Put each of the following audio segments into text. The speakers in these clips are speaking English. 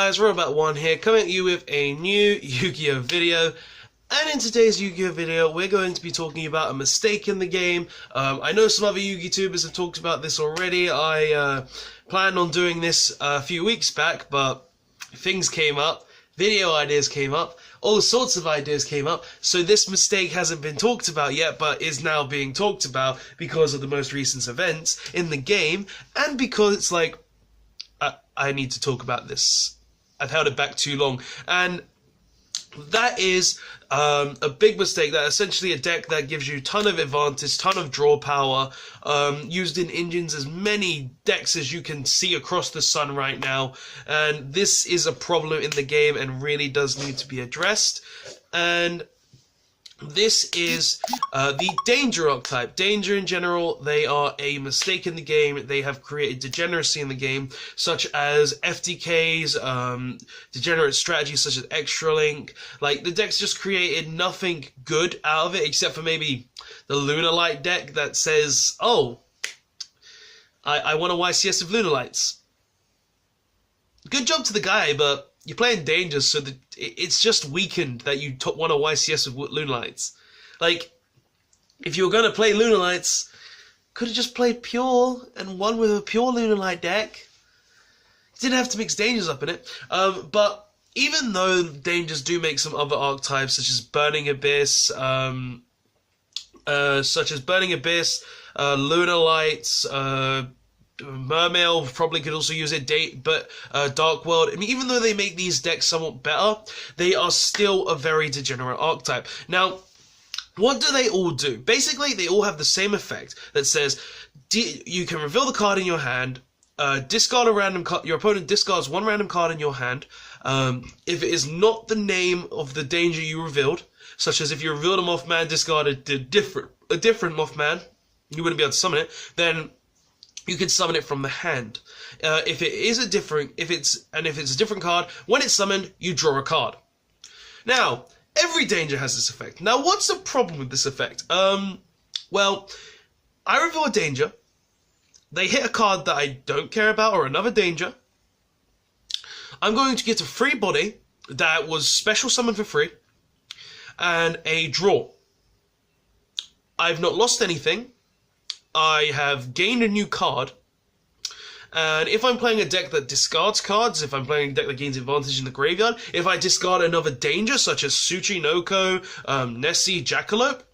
guys, Robot1 here, coming at you with a new Yu-Gi-Oh video. And in today's Yu-Gi-Oh video, we're going to be talking about a mistake in the game. I know some other Yu-Gi-Tubers have talked about this already. I planned on doing this a few weeks back, but things came up, video ideas came up, all sorts of ideas came up, so this mistake hasn't been talked about yet, but is now being talked about because of the most recent events in the game, and because it's like, I need to talk about this. I've held it back too long, and that is a big mistake. That essentially a deck that gives you ton of advantage, ton of draw power, used in engines, as many decks as you can see across the sun right now, and this is a problem in the game and really does need to be addressed. And this is the Danger archetype. Danger in general, they are a mistake in the game. They have created degeneracy in the game, such as FTKs, degenerate strategies such as Extra Link. Like, the deck's just created nothing good out of it, except for maybe the Lunalight deck that says, oh, I want a YCS of Lunalights. Good job to the guy, but you're playing Danger, so that it's just weakened that you want a YCS with Lunalights. Like, if you were going to play Lunalights, could have just played Pure and won with a Pure Lunalight deck. You didn't have to mix Dangers up in it. But even though Dangers do make some other archetypes, such as Burning Abyss, Lunalights, Mermail probably could also use it, but Dark World, I mean, even though they make these decks somewhat better, they are still a very degenerate archetype. Now, what do they all do? Basically, they all have the same effect that says, you can reveal the card in your hand, discard a random card, your opponent discards one random card in your hand. If it is not the name of the Danger you revealed, such as if you revealed a Mothman, discarded a different Mothman, you wouldn't be able to summon it, then you can summon it from the hand. If it's a different card, when it's summoned, you draw a card. Now, every Danger has this effect. Now, what's the problem with this effect? Well, I reveal a Danger. They hit a card that I don't care about, or another Danger. I'm going to get a free body that was special summoned for free, and a draw. I've not lost anything. I have gained a new card, and if I'm playing a deck that discards cards, if I'm playing a deck that gains advantage in the graveyard, if I discard another Danger, such as Tsuchinoko, Nessie, Jackalope,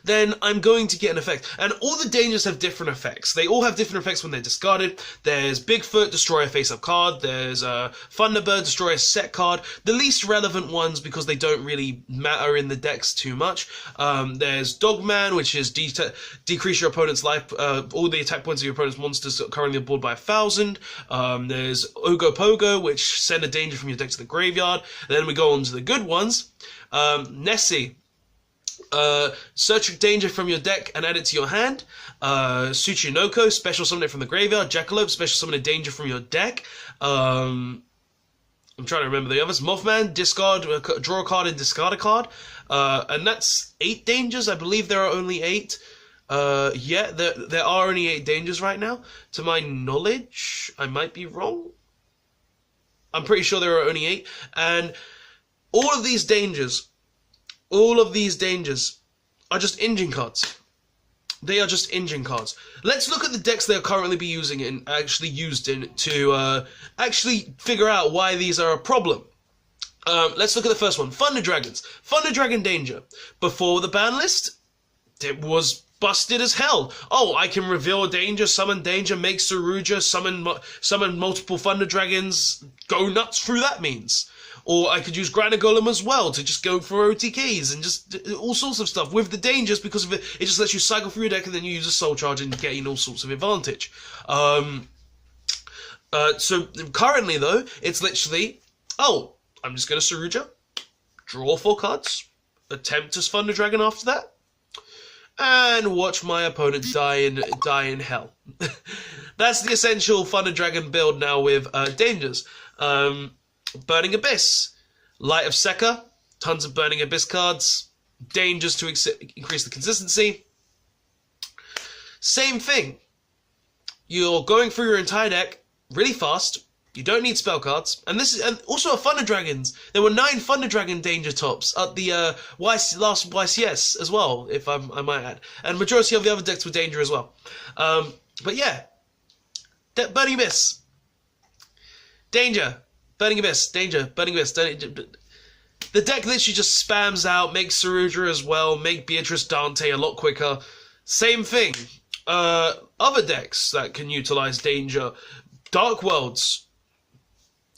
then I'm going to get an effect. And all the Dangers have different effects. They all have different effects when they're discarded. There's Bigfoot, destroy a face-up card. There's Thunderbird, destroy a set card. The least relevant ones, because they don't really matter in the decks too much. There's Dogman, which is decrease your opponent's life, all the attack points of your opponent's monsters currently on board by 1,000. There's Ogopogo, which send a Danger from your deck to the graveyard. Then we go on to the good ones. Nessie. Search Danger from your deck and add it to your hand. Tsuchinoko, special summon it from the graveyard. Jackalope, special summon a Danger from your deck. I'm trying to remember the others. Mothman, discard, draw a card and discard a card. And that's 8 Dangers. I believe there are only 8. Yeah, there are only 8 Dangers right now. To my knowledge, I might be wrong. I'm pretty sure there are only 8. And all of these Dangers are just engine cards. They are just engine cards. Let's look at the decks they are currently be using and actually used in to actually figure out why these are a problem. Let's look at the first one, Thunder Dragons. Thunder Dragon Danger. Before the ban list, it was busted as hell. Oh, I can reveal a Danger, summon Danger, make Saruja, summon multiple Thunder Dragons, go nuts through that means. Or I could use Granite Golem as well to just go for OTKs and just all sorts of stuff with the Dangers, because of it just lets you cycle through your deck and then you use a Soul Charge and gain all sorts of advantage. So currently though, it's literally, oh, I'm just going to Saruja, draw 4 cards, attempt to Thunder Dragon after that, and watch my opponent die in hell. That's the essential Thunder Dragon build now with Dangers. Burning Abyss, Light of Sekka, tons of Burning Abyss cards, Dangers to increase the consistency. Same thing. You're going through your entire deck really fast. You don't need spell cards, and also a Thunder Dragons. There were 9 Thunder Dragon Danger Tops at the last YCS as well, if I might add, and majority of the other decks were Danger as well. But yeah, Burning Abyss, Danger, Burning Abyss, Danger, Burning Abyss. The deck literally just spams out, makes Saruja as well, make Beatrice Dante a lot quicker. Same thing. Other decks that can utilize Danger, Dark Worlds.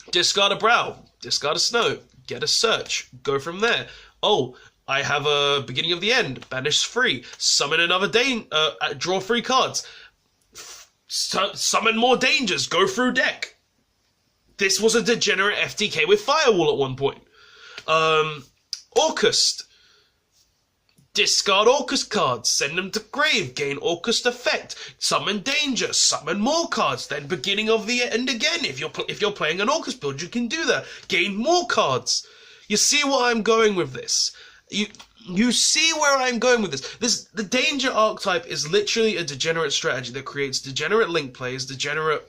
Discard a Brow, discard a Snow, get a Search, go from there. Oh, I have a Beginning of the End, banish 3, summon another draw 3 cards, summon more Dangers, go through deck. This was a degenerate FTK with Firewall at one point. Orcust. Discard Orcust cards, send them to grave, gain Orcust effect, summon Danger, summon more cards, then Beginning of the End again. If you're playing an Orcust build, you can do that. Gain more cards. You see what I'm going with this? You see where I'm going with this? The Danger archetype is literally a degenerate strategy that creates degenerate link plays, degenerate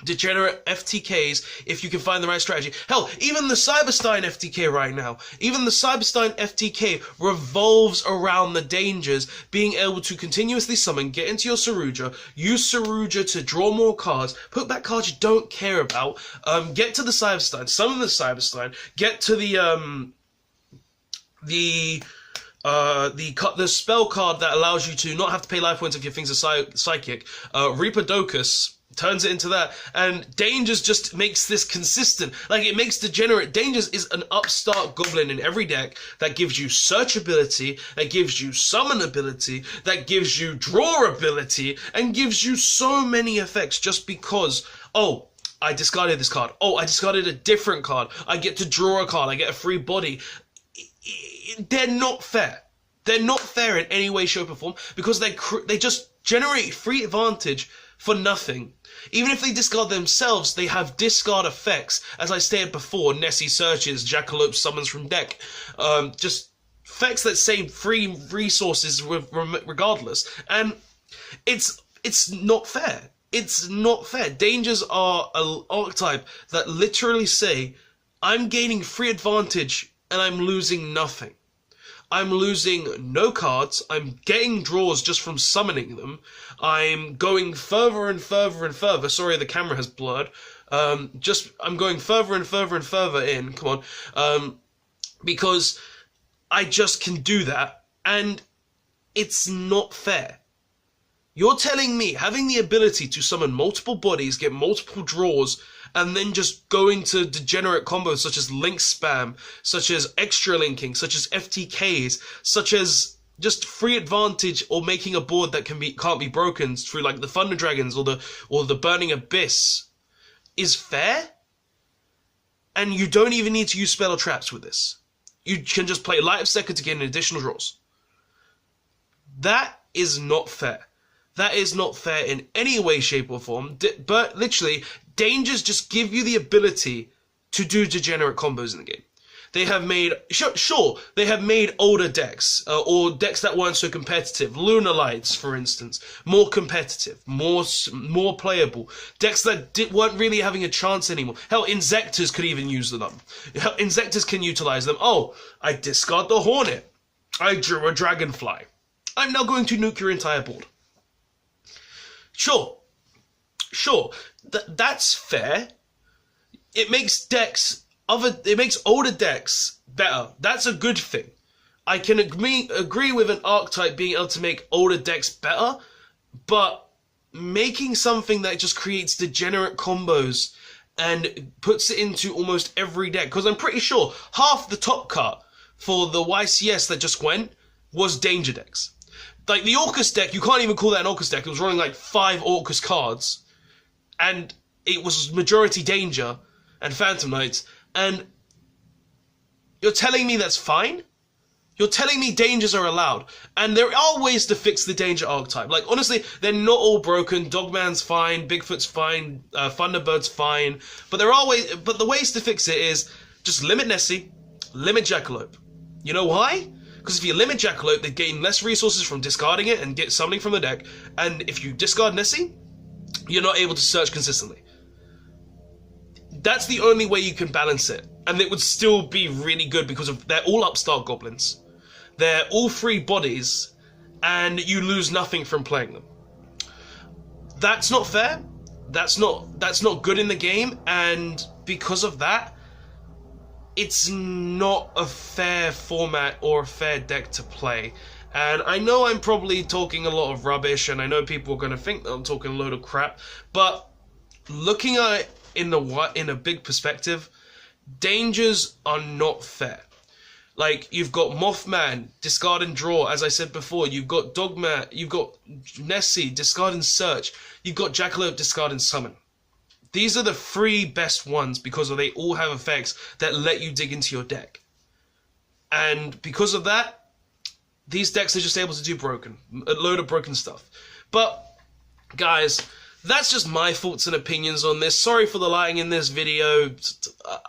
FTKs if you can find the right strategy. Hell, even the Cyberstein FTK right now, even the Cyberstein FTK revolves around the Dangers being able to continuously summon, get into your Saruja, use Saruja to draw more cards, put back cards you don't care about, get to the Cyberstein, summon the Cyberstein, get to the spell card that allows you to not have to pay life points if your things are psychic, Reaper Docus, turns it into that, and Dangers just makes this consistent. Like, it makes degenerate. Dangers is an upstart goblin in every deck that gives you search ability, that gives you summon ability, that gives you draw ability, and gives you so many effects just because, oh, I discarded this card. Oh, I discarded a different card. I get to draw a card. I get a free body. They're not fair. They're not fair in any way, shape, or form because they just generate free advantage for nothing. Even if they discard themselves, they have discard effects. As I stated before, Nessie searches, Jackalope summons from deck. Just effects that save free resources regardless. And it's not fair. It's not fair. Dangers are an archetype that literally say, I'm gaining free advantage and I'm losing nothing. I'm losing no cards, I'm getting draws just from summoning them, I'm going further and further and further, sorry the camera has blurred, I'm going further and further and further in, come on, because I just can do that, and it's not fair. You're telling me having the ability to summon multiple bodies, get multiple draws, and then just going to degenerate combos such as link spam, such as extra linking, such as FTKs, such as just free advantage or making a board that can't be broken through like the Thunder Dragons or the Burning Abyss is fair? And you don't even need to use spell or traps with this. You can just play Light of Second to gain additional draws. That is not fair. That is not fair in any way, shape, or form. But literally, Dangers just give you the ability to do degenerate combos in the game. They have made, sure, they have made older decks, or decks that weren't so competitive. Lunar Lights, for instance, more competitive, more playable. Decks that weren't really having a chance anymore. Hell, Inzectors could even use them. Hell, Inzectors can utilize them. Oh, I discard the Hornet. I drew a Dragonfly. I'm now going to nuke your entire board. Sure, that's fair. It makes older decks better. That's a good thing. I can agree with an archetype being able to make older decks better, but making something that just creates degenerate combos and puts it into almost every deck, because I'm pretty sure half the top cut for the YCS that just went was Danger decks. Like, the Orcust deck, you can't even call that an Orcust deck. It was running like 5 Orcust cards. And it was majority Danger and Phantom Knights. And you're telling me that's fine? You're telling me Dangers are allowed. And there are ways to fix the Danger archetype. Like, honestly, they're not all broken. Dogman's fine. Bigfoot's fine. Thunderbird's fine. But there are ways. But the ways to fix it is just limit Nessie, limit Jackalope. You know why? Because if you limit Jackalope, they gain less resources from discarding it and get summoning from the deck. And if you discard Nessie, you're not able to search consistently. That's the only way you can balance it. And it would still be really good because they're all upstart goblins. They're all free bodies, and you lose nothing from playing them. That's not fair. That's not good in the game, and because of that, it's not a fair format or a fair deck to play. And I know I'm probably talking a lot of rubbish, and I know people are going to think that I'm talking a load of crap, but looking at it in a big perspective, dangers are not fair. Like, you've got Mothman, discard and draw, as I said before. You've got Dogman, you've got Nessie, discard and search. You've got Jackalope, discard and summon. These are the three best ones because they all have effects that let you dig into your deck. And because of that, these decks are just able to do a load of broken stuff. But, guys, that's just my thoughts and opinions on this. Sorry for the lying in this video.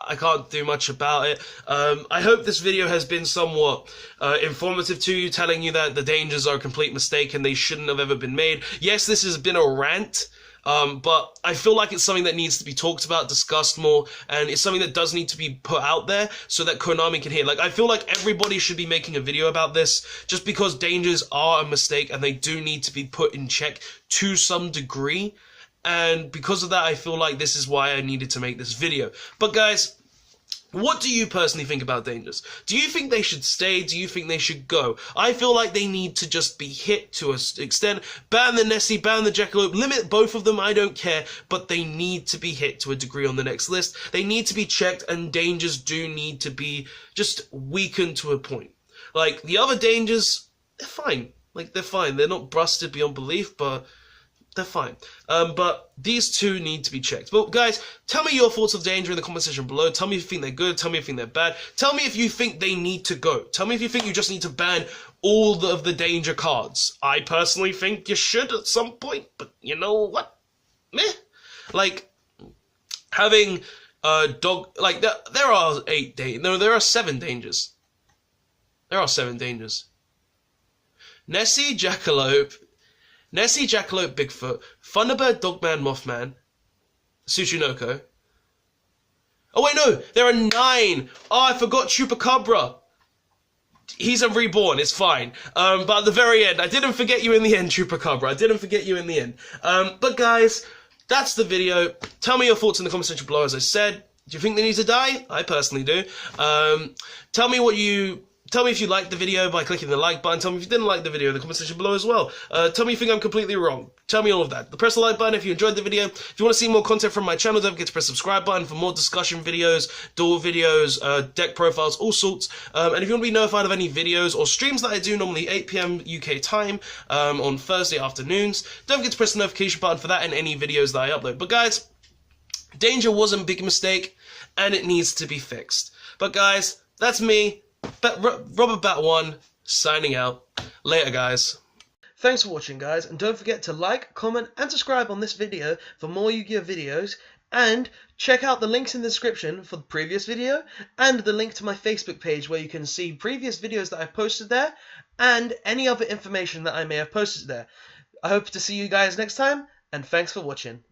I can't do much about it. I hope this video has been somewhat informative to you, telling you that the dangers are a complete mistake and they shouldn't have ever been made. Yes, this has been a rant, but I feel like it's something that needs to be talked about, discussed more, and it's something that does need to be put out there so that Konami can hear. Like, I feel like everybody should be making a video about this, just because dangers are a mistake and they do need to be put in check to some degree. And because of that, I feel like this is why I needed to make this video. But guys, what do you personally think about dangers? Do you think they should stay? Do you think they should go? I feel like they need to just be hit to an extent. Ban the Nessie, ban the Jackalope, limit both of them, I don't care. But they need to be hit to a degree on the next list. They need to be checked, and dangers do need to be just weakened to a point. Like, the other dangers, they're fine. Like, they're fine. They're not busted beyond belief, but they're fine. But these two need to be checked. But guys, tell me your thoughts of danger in the comment section below. Tell me if you think they're good. Tell me if you think they're bad. Tell me if you think they need to go. Tell me if you think you just need to ban all of the danger cards. I personally think you should at some point, but you know what? Meh. Like, having like, there are 8 dangers. No, there are 7 dangers. There are 7 dangers. Nessie, Jackalope, Bigfoot, Thunderbird, Dogman, Mothman, Tsuchinoko. Oh wait, no, there are 9. Oh, I forgot Chupacabra. He's a reborn, it's fine. But at the very end, I didn't forget you in the end, Chupacabra. I didn't forget you in the end. But guys, that's the video. Tell me your thoughts in the comment section below, as I said. Do you think they need to die? I personally do. Tell me if you liked the video by clicking the like button. Tell me if you didn't like the video in the comment section below as well. Tell me if you think I'm completely wrong. Tell me all of that. Press the like button if you enjoyed the video. If you want to see more content from my channel, don't forget to press the subscribe button for more discussion videos, duel videos, deck profiles, all sorts. And if you want to be notified of any videos or streams that I do, normally 8 PM UK time on Thursday afternoons, don't forget to press the notification button for that and any videos that I upload. But guys, danger was a big mistake and it needs to be fixed. But guys, that's me. Robert Bat1 signing out. Later, guys. Thanks for watching, guys, and don't forget to like, comment, and subscribe on this video for more Yu-Gi-Oh videos, and check out the links in the description for the previous video, and the link to my Facebook page where you can see previous videos that I've posted there, and any other information that I may have posted there. I hope to see you guys next time, and thanks for watching.